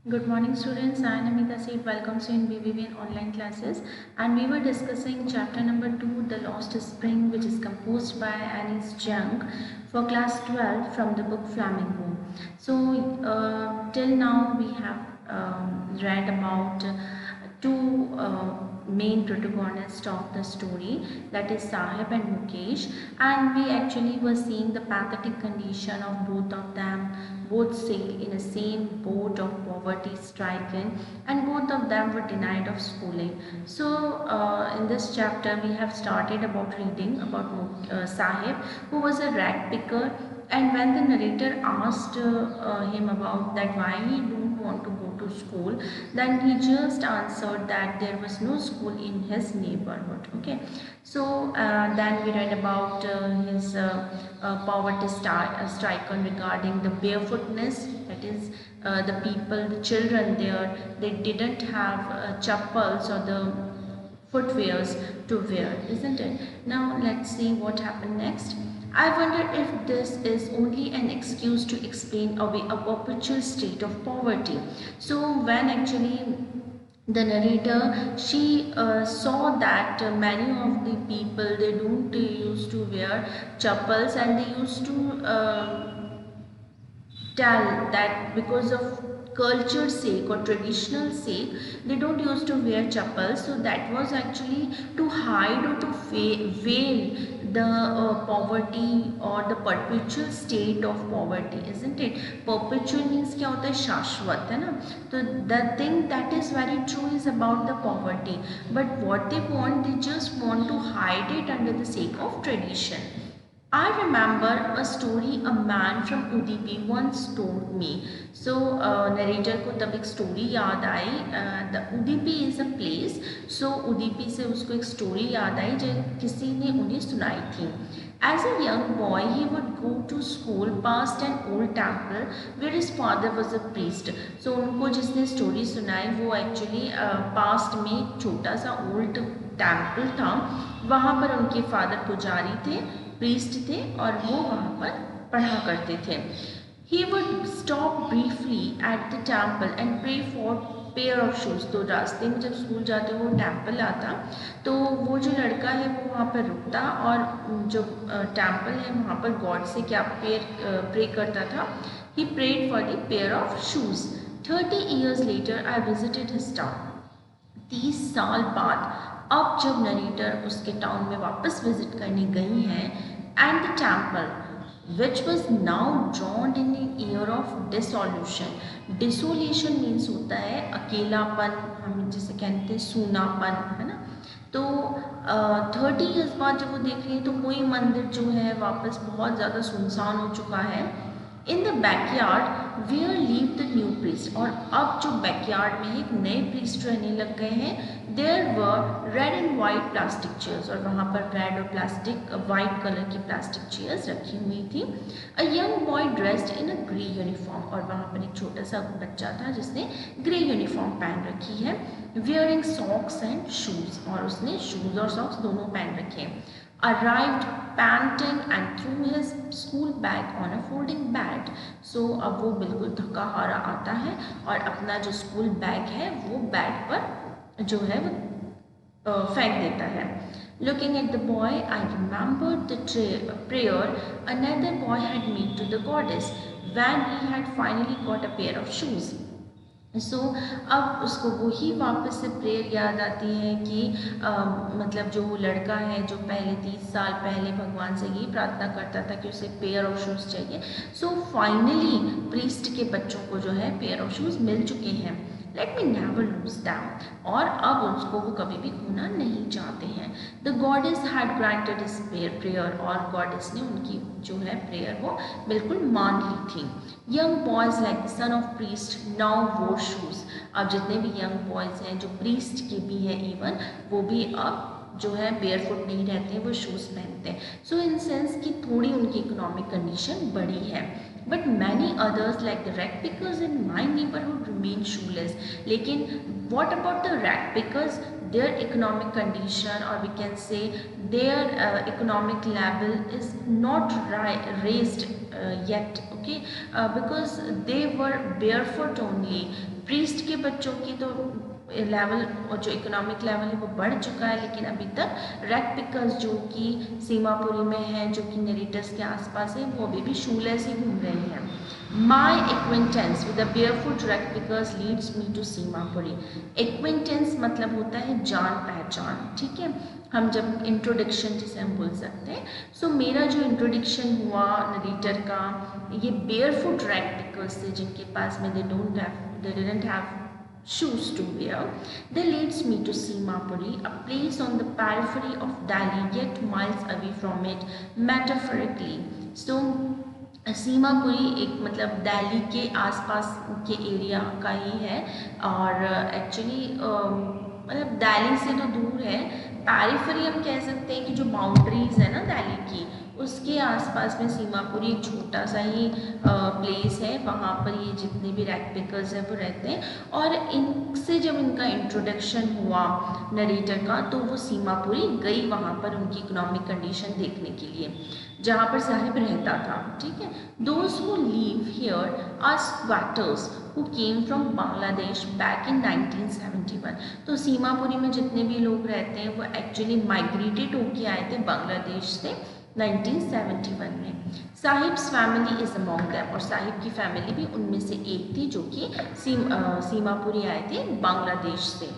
Good morning students, I am Namita Seeth welcomes you in BBVN online classes, and we were discussing chapter number 2, The Lost Spring, which is composed by Anis Jung for class 12 from the book Flamingo. So till now we have read about two main protagonists of the story, that is Sahib and Mukesh, and we actually were seeing the pathetic condition of both of them. Both sail in a same boat of poverty stricken, and both of them were denied of schooling. So in this chapter we have started about reading about Sahib, who was a rag picker, and when the narrator asked him about that why he don't want to go to school, then he just answered that there was no school in his neighborhood. Okay, so then we read about his poverty stricken regarding the barefootness, that is the people, the children there, they didn't have chappals or the footwears to wear, isn't it? Now let's see what happened next. I wonder if this is only an excuse to explain away a perpetual state of poverty. So when actually the narrator, she saw that many of the people, they don't used to wear chappals, and they used to tell that because of culture sake or traditional sake they don't used to wear chappals, so that was actually to hide or to veil the poverty or the perpetual state of poverty, isn't it? Perpetual means क्या होता है, शाश्वत है ना. तो the thing that is very true is about the poverty, but what they want, they just want to hide it under the sake of tradition. I remember a story a man from Udupi once told me. So narrator को तब एक story याद आई. The Udupi is a place. So Udupi से उसको एक story याद आई जो किसी ने उन्हें सुनाई थी. As a young boy, he would go to school past an old temple where his father was a priest. So उनको जिसने story सुनाई वो actually past में एक छोटा सा old temple था. वहाँ पर उनके father पुजारी थे, प्रीस्ट थे, और वो वहाँ पर पढ़ा करते थे. He would stop briefly at the temple and pray for pair of shoes. तो रास्ते में जब स्कूल जाते वो टेम्पल आता, तो वो जो लड़का है वो वहाँ पर रुकता और जो टेम्पल है वहाँ पर गॉड से क्या प्रे करता था. He prayed for the pair of shoes. 30 years later I visited his town. 30 साल बाद अब जब नरेटर उसके टाउन में वापस विजिट करने गई हैं, and the temple which was now ड्रॉन्ड in year of dissolution. Dissolution means होता है अकेलापन, हम जिसे कहते हैं सूनापन, है ना. तो 30 ईयर्स बाद जब वो देख रही है तो वही मंदिर जो है वापस बहुत ज़्यादा सुनसान हो चुका है. In the backyard where live the new priest. और अब जो बैकयार्ड में एक नए प्रीस्ट रहने लग गए हैं. There were red and white plastic chairs. और वहाँ पर रेड और वाइट कलर की प्लास्टिक चेयर्स रखी हुई थी. A young boy dressed in a grey uniform. और वहाँ पर एक छोटा सा बच्चा था जिसने ग्रे यूनिफॉर्म पहन रखी है. Wearing socks and shoes. और उसने शूज़ और सॉक्स दोनों पहन रखे हैं. Arrived panting and threw his school bag on a folding bed. So अब वो बिल्कुल थका हारा आता है और अपना जो स्कूल बैग है वो बेड पर जो है वो फेंक देता है. Looking at the boy, I remembered the prayer another boy had made to the goddess when he had finally got a pair of shoes. सो अब उसको वही वापस से प्रेयर याद आती है कि मतलब जो लड़का है जो पहले 30 साल पहले भगवान से यही प्रार्थना करता था कि उसे पेयर ऑफ शूज़ चाहिए. सो फाइनली प्रीस्ट के बच्चों को जो है पेयर ऑफ शूज़ मिल चुके हैं. Let me never lose them. और अब उसको वो कभी भी खोना नहीं चाहते हैं. The goddess had granted his prayer. और गॉडेस ने उनकी जो है प्रेयर वो बिल्कुल मान ली थी. Young boys like the son of priest now वोर शूज़. अब जितने भी यंग बॉयज़ हैं जो प्रीस्ट के भी हैं इवन, वो भी अब जो है बेयरफुट नहीं रहते हैं, वो शूज़ पहनते हैं. सो इन सेंस कि थोड़ी उनकी इकोनॉमिक कंडीशन बड़ी है. But many others like the rag pickers in my neighbourhood remain shoeless. लेकिन what about the rag pickers, their economic condition, or we can say their economic level is not raised yet, okay, because they were barefoot only. Priest के बच्चों की तो level और जो economic level है वो बढ़ चुका है, लेकिन अभी तक रैग पिकर्स जो कि सीमापुरी में है, जो कि नरेटर्स के आसपास है, वो अभी भी शूलेस ही घूम रहे हैं। My acquaintance with the barefoot rag pickers leads me to Seemapuri. Acquaintance मतलब होता है जान पहचान, ठीक है। हम जब इंट्रोडक्शन जिसे हम बोल सकते हैं, सो मेरा जो इंट्रोडक्शन हुआ नरेटर का ये बेयरफुट रैग पिकर्स थे, जिनके पास में they didn't have shoes to wear. They leads me to Simapuri, a place on the periphery of Delhi, yet miles away from it, metaphorically. So Seemapuri एक मतलब दिल्ली के आसपास के एरिया का ही है, और एक्चुअली मतलब दिल्ली से तो दूर है। पेरिफेरी हम कह सकते हैं कि जो बाउंड्रीज है ना दिल्ली की, उसके आसपास में सीमापुरी एक छोटा सा ही प्लेस है। वहाँ पर ये जितने भी रैग पिकर्स हैं वो रहते हैं, और इनसे जब इनका इंट्रोडक्शन हुआ नरेटर का, तो वो सीमापुरी गई वहाँ पर उनकी इकोनॉमिक कंडीशन देखने के लिए, जहाँ पर साहिब रहता था, ठीक है। Those who live here are squatters who came from Bangladesh back in 1971। तो सीमापुरी में जितने भी लोग रहते हैं वो एक्चुअली माइग्रेटेड होके आए थे बांग्लादेश से 1971 में। Sahibs family is among them, और साहिब की फैमिली भी उनमें से एक थी, जो कि सीमापुरी आए थे बांग्लादेश से।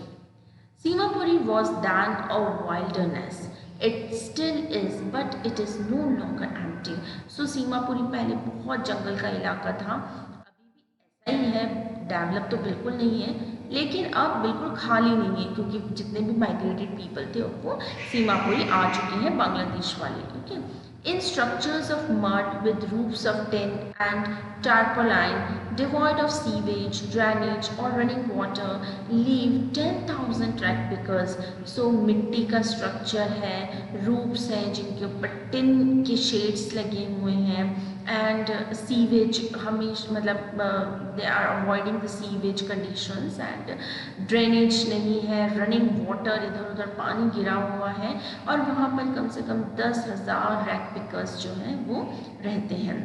Seemapuri was then a wilderness, it still is but it is no longer empty. So Seemapuri पहले बहुत जंगल का इलाका था, अभी भी ऐसा ही है, डेवलप तो बिल्कुल नहीं है, लेकिन अब बिल्कुल खाली नहीं है, क्योंकि जितने भी माइग्रेटेड पीपल थे वो सीमापुरी आ चुके हैं, बांग्लादेश वाले, ठीक है। In structures of mud with roofs of tin and tarpaulin, devoid of sewage, drainage or running water, live 10,000 rag pickers. So मिट्टी का स्ट्रक्चर है, रूफ्स हैं जिनके ऊपर टिन के शेड्स लगे हुए हैं, एंड सीवेज हमेशा मतलब they are avoiding the sewage conditions, and drainage नहीं है, रनिंग वाटर, इधर उधर पानी गिरा हुआ है, और वहाँ पर कम से कम 10,000 रैग पिकर्स जो हैं वो रहते हैं।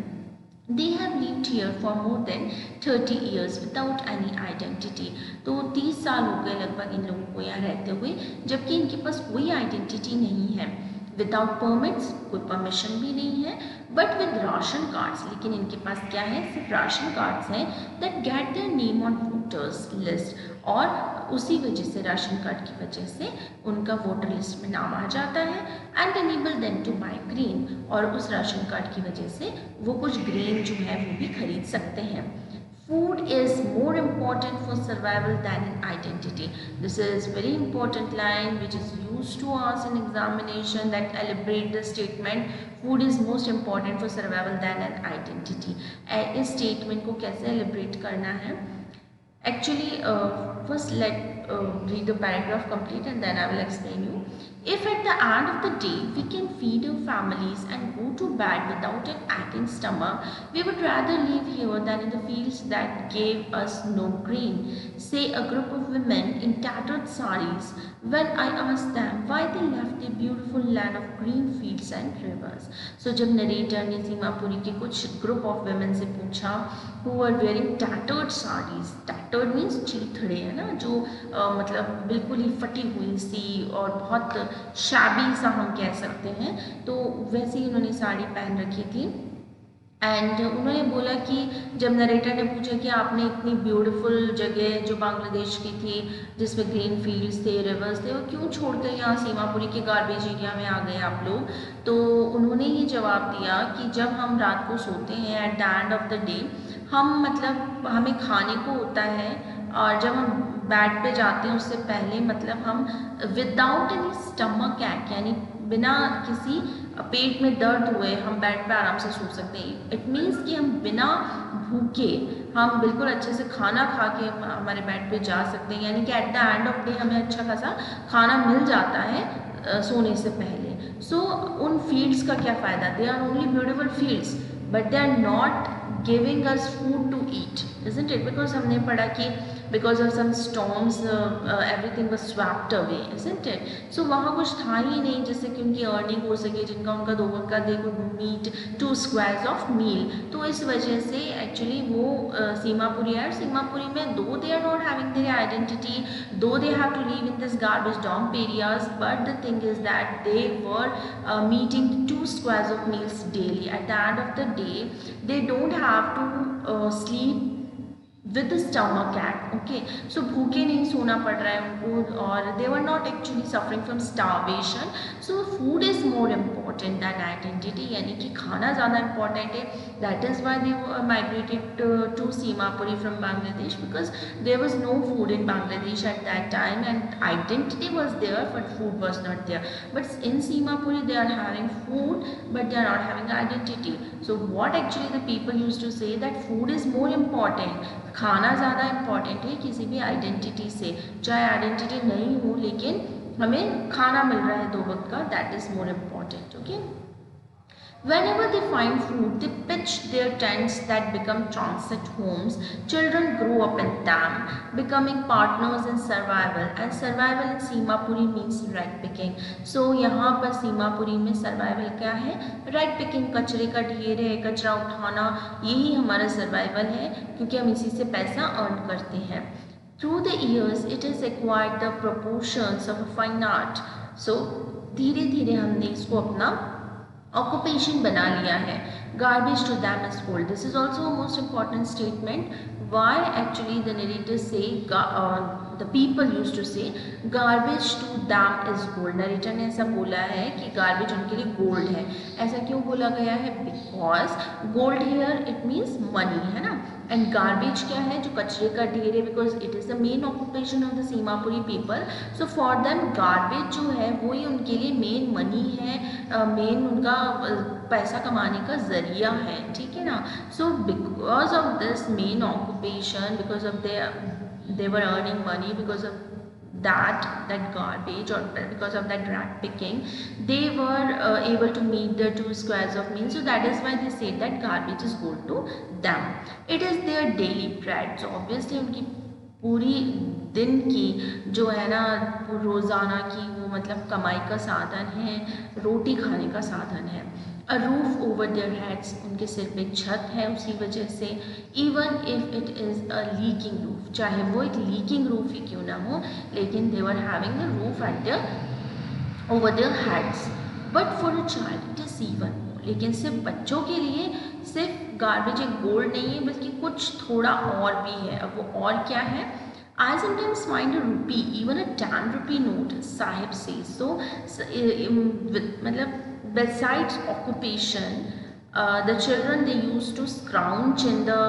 They have lived here for more than 30 years without any identity. तो 30 साल हो गए लगभग इन लोगों को यहाँ रहते हुए, जबकि इनके पास कोई आइडेंटिटी नहीं है। विदाउट परमिट्स, कोई परमिशन भी नहीं है, बट विद राशन कार्ड्स, लेकिन इनके पास क्या है, सिर्फ राशन कार्ड्स हैं that get their name on voters list, और उसी वजह से राशन कार्ड की वजह से उनका वोटर लिस्ट में नाम आ जाता है, and enable them to buy grain, और उस राशन कार्ड की वजह से वो कुछ ग्रेन जो है वो भी खरीद सकते हैं। Food is more important for survival than an identity. This is very important line which is used to ask in examination that elaborate the statement food is most important for survival than an identity. इस statement को कैसे elaborate करना है? Actually, first let read the paragraph complete and then I will explain you. If at the end of the day we can feed our families and go to bed without an aching stomach, we would rather live here than in the fields that gave us no grain. Say a group of women in tattered saris when I asked them why they left the beautiful land of green fields and rivers. So जब narrator ने सीमापुरी के कुछ group of women से पूछा who were wearing tattered saris, tattered means चीथड़े है ना, जो मतलब बिल्कुल ही फटी हुई सी और बहुत शैबी सा हम कह सकते हैं, तो वैसे ही उन्होंने साड़ी पहन रखी थी। एंड उन्होंने बोला कि जब नरेटर ने पूछा कि आपने इतनी ब्यूटीफुल जगह जो बांग्लादेश की थी जिसमें ग्रीन फील्ड्स थे, रिवर्स थे, और क्यों छोड़कर यहाँ सीमापुरी के गार्बेज एरिया में आ गए आप लोग, तो उन्होंने ये जवाब दिया कि जब हम रात को सोते हैं at the end of the day, हम मतलब हमें खाने को होता है, और जब हम बेड पे जाते हैं उससे पहले मतलब हम विदाउट एनी स्टमक ऐक, यानी बिना किसी पेट में दर्द हुए हम बेड पे आराम से सो सकते हैं। इट मीन्स कि हम बिना भूखे हम बिल्कुल अच्छे से खाना खा के हमारे बेड पे जा सकते हैं, यानी कि at the end of day हमें अच्छा खासा खाना मिल जाता है सोने से पहले। सो उन फील्ड्स का क्या फ़ायदा, they are only beautiful fields but they are not giving us food to eat, isn't it, because हमने पढ़ा कि because of some storms everything was swept away, isn't it? So वहाँ कुछ था ही नहीं जिससे कि उनकी अर्निंग हो सके, जिनका उनका 2 वक्त का they could meet 2 squares of mile. तो इस वजह से एक्चुअली वो सीमापुरी है, और सीमापुरी में though they are not having their identity, though they have to live in this garbage dump areas, but the thing is that they were meeting 2 squares of meals daily. At the end of the day they don't have to sleep with the stomach ache, okay, so भूखे नहीं सोना पड़ रहा है उनको, और they were not actually suffering from starvation. So food is more important than identity, यानी कि खाना ज़्यादा important है. That is why they were migrated to Simapuri from Bangladesh, because there was no food in Bangladesh at that time, and identity was there but food was not there. But in Simapuri they are having food but they are not having identity. So what actually the people used to say that food is more important, खाना ज़्यादा important है किसी भी identity से, चाहे identity नहीं हो लेकिन हमें खाना मिल रहा है 2 वक्त का, that is more important, okay. Whenever they find food, they pitch their tents that become transit homes. Children grow up in them, becoming partners in survival. And survival in Simapuri means rag picking. So यहाँ पर सीमापुरी में survival क्या है? Rag picking, कचरे का ढेर है, कचरा उठाना, यही हमारा survival है, क्योंकि हम इसी से पैसा earn करते हैं. Through the years, it has acquired the proportions of a fine art. So धीरे धीरे हमने इसको अपना ऑक्यूपेशन बना लिया है. Garbage to them is gold. This is also a most important statement. Why actually the narrators say, the people used to say, garbage to them is gold. narrator ने ऐसा बोला है कि garbage उनके लिए gold है. ऐसा क्यों बोला गया है? Because gold here it means money, है ना. एंड गार्बेज क्या है? जो कचरे का ढेर है, because it is the main occupation of the Seemapuri people. So for them garbage जो है वो ही उनके लिए मेन मनी है, मेन उनका पैसा कमाने का जरिया है, ठीक है ना. So because of this main occupation, because of they were earning money because of that garbage, or because of that rag picking, they were able to meet the 2 squares of meal. So that is why they say that garbage is gold to them. It is their daily bread. So obviously उनकी पूरी दिन की जो है ना, रोज़ाना की वो मतलब कमाई का साधन है, रोटी खाने का साधन है. A roof over their heads, उनके सिर पे छत है उसी वजह से. Even if it is a leaking roof, चाहे वो एक leaking roof ही क्यों ना हो, लेकिन they were having the roof at their over their heads. But for a child it is even more. लेकिन सिर्फ बच्चों के लिए सिर्फ गार्बेज एक गोल्ड नहीं है, बल्कि कुछ थोड़ा और भी है. अब वो और क्या है? I sometimes find a rupee, even a 10 rupee note, Sahib says. So मतलब besides occupation, the children they used to scrounge in the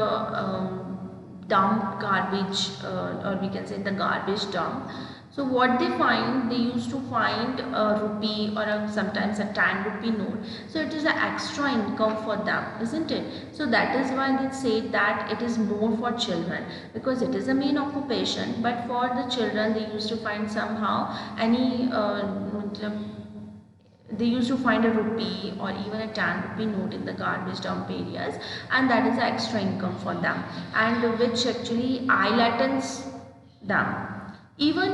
dump garbage, or we can say the garbage dump. So what they find, they used to find a rupee or sometimes a 10 rupee note. So it is an extra income for them, isn't it? So that is why they say that it is more for children, because it is a main occupation. But for the children, they used to find somehow any they used to find a rupee or even a 10 rupee note in the garbage dump areas, and that is extra income for them, and which actually enlightens them. Even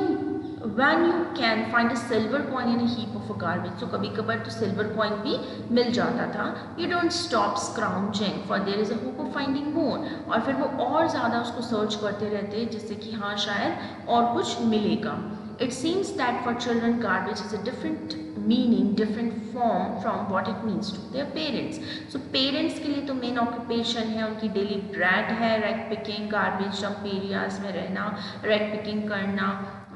when you can find a silver coin in a heap of a garbage, so कभी कभार तो silver coin भी मिल जाता था. You don't stop scrounging, for there is a hope of finding more. और फिर वो और ज़्यादा उसको सर्च करते रहते हैं जिससे कि हाँ शायद और कुछ मिलेगा. It seems that for children garbage is a different meaning, different form from what it means to their parents. So parents के लिए तो main occupation है, उनकी daily bread है rag picking, garbage dump areas में रहना, rag picking करना.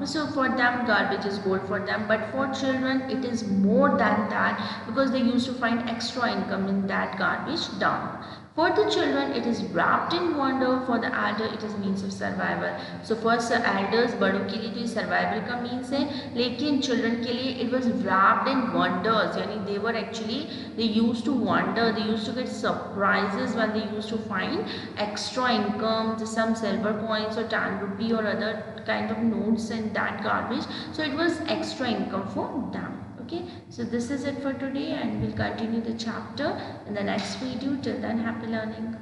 So for them garbage is gold for them, but for children it is more than that, because they used to find extra income in that garbage dump. For the children it is wrapped in wonder, for the elder it is means of survival. So for elders, बड़ों के लिए तो survival का means है, लेकिन children के लिए it was wrapped in wonders, यानी they were actually, they used to wonder, they used to get surprises when they used to find extra income, some silver coins or 10 rupee or other kind of notes in that garbage. So it was extra income for them. Okay, so this is it for today, and we'll continue the chapter in the next video. Till then, happy learning.